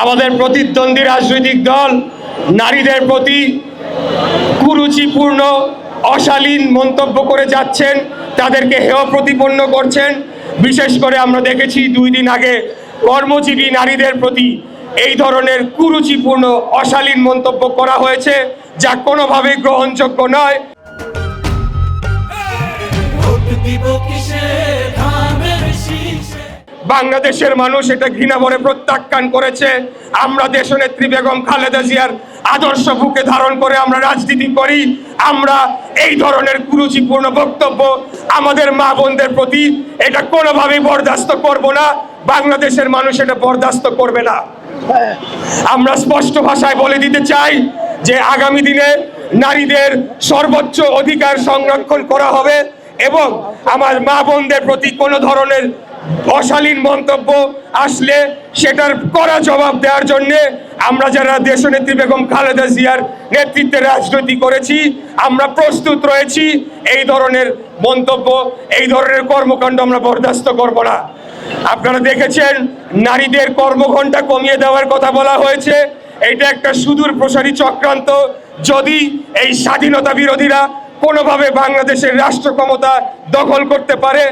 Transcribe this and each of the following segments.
আমাদের প্রতিদ্বন্দ্বী রাজনৈতিক দল নারীদের প্রতি কুরুচিপূর্ণ অশালীন মন্তব্য করে যাচ্ছেন, তাদেরকে হেয় প্রতিপন্ন করছেন। বিশেষ করে আমরা দেখেছি 2 দিন আগে কর্মজীবী নারীদের প্রতি এই ধরনের কুরুচিপূর্ণ অশালীন মন্তব্য করা হয়েছে, যা কোনোভাবেই গ্রহণযোগ্য নয়। বাংলাদেশের মানুষ এটা ঘৃণা ভরে প্রত্যাখ্যান করেছে। আমরা দেশনেত্রী বেগম খালেদা জিয়ার আদর্শ বুকে ধারণ করে আমরা রাজনীতি করি। আমরা এই ধরনের কুরুচিপূর্ণ বক্তব্য আমাদের মা বোনদের প্রতি এটা কোনোভাবেই বরদাস্ত করব না। বাংলাদেশের মানুষ এটা বরদাস্ত করবে না। আমরা স্পষ্ট ভাষায় বলে দিতে চাই যে আগামী দিনে নারীদের সর্বোচ্চ অধিকার সংরক্ষণ করা হবে এবং আমার মা বোনদের প্রতি কোনো ধরনের অশালীন মন্তব্য আসলে সেটার কড়া জবাব দেওয়ার জন্য আমরা যারা দেশনেত্রী বেগম খালেদা জিয়ার নেতৃত্বে রাজনীতি করেছি আমরা প্রস্তুত রয়েছি। এই ধরনের মন্তব্য, এই ধরনের কর্মকাণ্ড আমরা বরদাস্ত করব না। আপনারা দেখেছেন নারীদের কর্মঘণ্টা কমিয়ে দেওয়ার কথা বলা হয়েছে। এটা একটা সুদূর প্রসারী চক্রান্ত। যদি এই স্বাধীনতা বিরোধীরা কোনোভাবে বাংলাদেশের রাষ্ট্র ক্ষমতা দখল করতে পারে,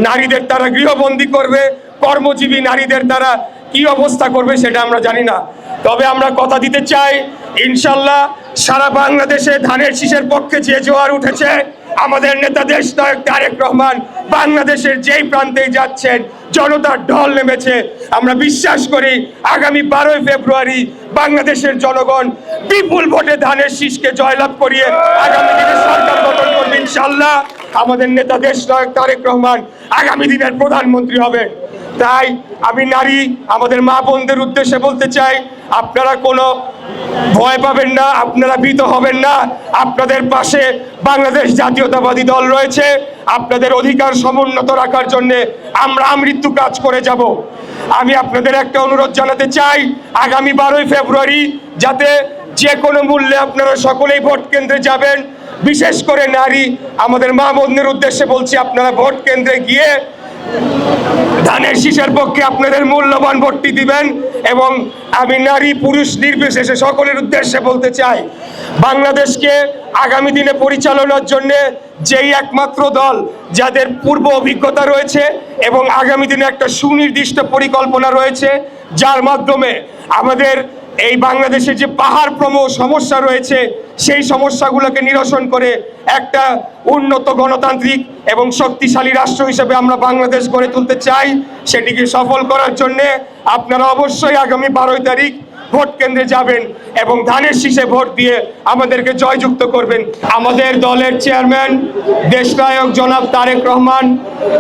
নারীদের তারা গৃহবন্দী করবে, কর্মজীবী নারীদের তারা কি অবস্থা করবে সেটা আমরা জানি না। তবে আমরা কথা দিতে চাই, ইনশাল্লাহ সারা বাংলাদেশে ধানের শীষের পক্ষে যে জোয়ার উঠেছে, আমাদের নেতা দেশনায়ক তারেক রহমান বাংলাদেশের যেই প্রান্তেই যাচ্ছেন জনতার ঢল নেমেছে। আমরা বিশ্বাস করি আগামী 12 ফেব্রুয়ারি বাংলাদেশের জনগণ বিপুল ভোটে ধানের শীষকে জয়লাভ করিয়ে আগামী দিনে সরকার গঠন করবে ইনশাল্লাহ। আমাদের নেতা দেশনায়ক তারেক রহমান আগামী দিনের প্রধানমন্ত্রী হবে। তাই আমি নারী আমাদের মা বোনদের উদ্দেশ্যে বলতে চাই, আপনারা কোনো ভয় পাবেন না, আপনারা ভীত হবেন না। আপনাদের পাশে বাংলাদেশ জাতীয়তাবাদী দল রয়েছে। আপনাদের অধিকার সমুন্নত রাখার জন্য আমরা আমৃত্যু কাজ করে যাব। আমি আপনাদের একটা অনুরোধ জানাতে চাই, আগামী 12 ফেব্রুয়ারি যাতে যে কোনো মূল্যে আপনারা সকলেই ভোট কেন্দ্রে যাবেন। বিশেষ করে নারী আমাদের মা বোনদের উদ্দেশ্যে বলছি, আপনারা ভোট কেন্দ্রে গিয়ে ধানের শীষের পক্ষে আপনাদের মূল্যবান ভোটটি দিবেন। এবং আমি নারী পুরুষ নির্বিশেষে সকলের উদ্দেশ্যে বলতে চাই, বাংলাদেশকে আগামী দিনে পরিচালনার জন্য যেই একমাত্র দল যাদের পূর্ব অভিজ্ঞতা রয়েছে এবং আগামী দিনে একটা সুনির্দিষ্ট পরিকল্পনা রয়েছে, যার মাধ্যমে আমাদের এই বাংলাদেশে যে পাহাড়প্রম সমস্যা রয়েছে সেই সমস্যাগুলোকে নিরসন করে একটা উন্নত গণতান্ত্রিক এবং শক্তিশালী রাষ্ট্র হিসেবে আমরা বাংলাদেশ গড়ে তুলতে চাই। সেটিকে সফল করার জন্যে আপনারা অবশ্যই আগামী 12 তারিখ ভোট কেন্দ্রে যাবেন এবং ধানের শীষে ভোট দিয়ে আমাদেরকে জয়যুক্ত করবেন। আমাদের দলের চেয়ারম্যান দেশনায়ক জনাব তারেক রহমান,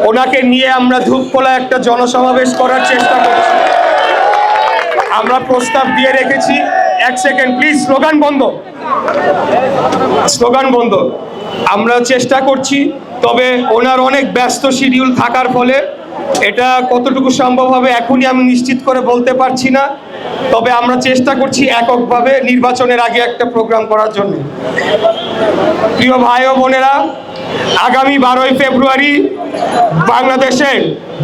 ওনাকে নিয়ে আমরা ধূপখোলা একটা জনসমাবেশ করার চেষ্টা করছি। আমরা প্রস্তাব দিয়ে রেখেছি। 1 সেকেন্ড প্লিজ, স্লোগান বন্ধ, স্লোগান বন্ধ। আমরা চেষ্টা করছি, তবে ওনার অনেক ব্যস্ত শিডিউল থাকার ফলে এটা কতটুকু সম্ভব হবে এখনই আমি নিশ্চিত করে বলতে পারছি না। তবে আমরা চেষ্টা করছি এককভাবে নির্বাচনের আগে একটা প্রোগ্রাম করার জন্য। প্রিয় ভাই ও বোনেরা, আগামী 12 ফেব্রুয়ারি বাংলাদেশের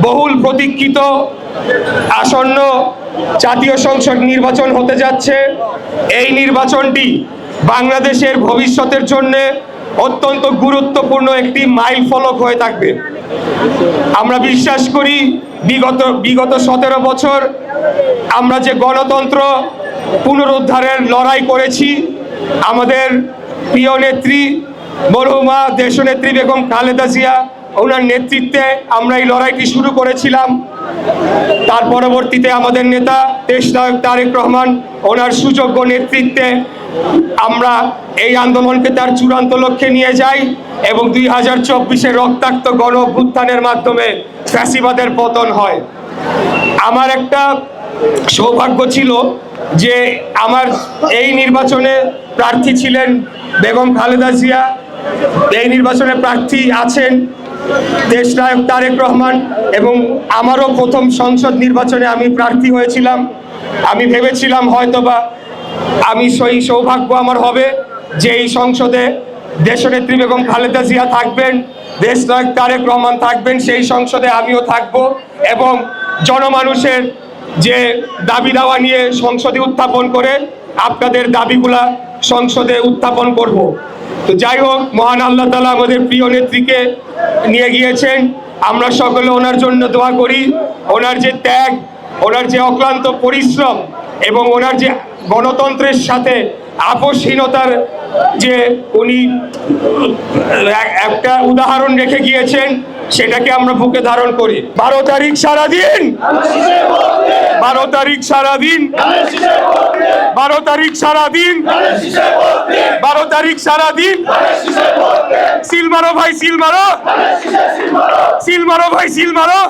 বহুল প্রতীক্ষিত আসন্ন জাতীয় সংসদ নির্বাচন হতে যাচ্ছে। এই নির্বাচনটি বাংলাদেশের ভবিষ্যতের জন্য অত্যন্ত গুরুত্বপূর্ণ একটি মাইল ফলক হয়ে থাকবে। আমরা বিশ্বাস করি বিগত 17 বছর আমরা যে গণতন্ত্র পুনরুদ্ধারের লড়াই করেছি, আমাদের প্রিয় নেত্রী মরহুমা দেশনেত্রী বেগম খালেদা জিয়া ওনার নেতৃত্বে আমরা এই লড়াইটি শুরু করেছিলাম। তার পরবর্তীতে আমাদের নেতা দেশনায়ক তারেক রহমান ওনার সুযোগ্য নেতৃত্বে আমরা এই আন্দোলনকে তার চূড়ান্ত লক্ষ্যে নিয়ে যাই এবং 2024-এর রক্তাক্ত গণ অভ্যুত্থানের মাধ্যমে ফ্যাসিবাদের পতন হয়। আমার একটা সৌভাগ্য ছিল যে আমার এই নির্বাচনে প্রার্থী ছিলেন বেগম খালেদা জিয়া, এই নির্বাচনে প্রার্থী আছেন দেশনায়ক তারেক রহমান এবং আমারও প্রথম সংসদ নির্বাচনে আমি প্রার্থী হয়েছিলাম। আমি ভেবেছিলাম হয়তোবা আমি সেই সৌভাগ্য আমার হবে যে এই সংসদে দেশনেত্রী বেগম খালেদা জিয়া থাকবেন, দেশনায়ক তারেক রহমান থাকবেন, সেই সংসদে আমিও থাকব এবং জনমানুষের যে দাবি দাওয়া নিয়ে সংসদে উত্থাপন করে আপনাদের দাবিগুলা সংসদে উত্থাপন করব। তো যাই হোক, মহান আল্লাহ তাআলা আমাদের প্রিয় নেত্রীকে নিয়ে গিয়েছেন, আমরা সকলে ওনার জন্য দোয়া করি। ওনার যে ত্যাগ, ওনার যে অক্লান্ত পরিশ্রম এবং ওনার যে গণতন্ত্রের সাথে আপোষহীনতার যে উনি একটা উদাহরণ রেখে গিয়েছেন, সেটাকে আমরা বুকে ধারণ করি। 12 তারিখ সারাদিন, 12 তারিখ সারাদিন, 12 তারিখ সারাদিন, 12 তারিখ সারাদিন, সিল মারো ভাই, সিল মারো, সিল মারো ভাই, সিল মারো।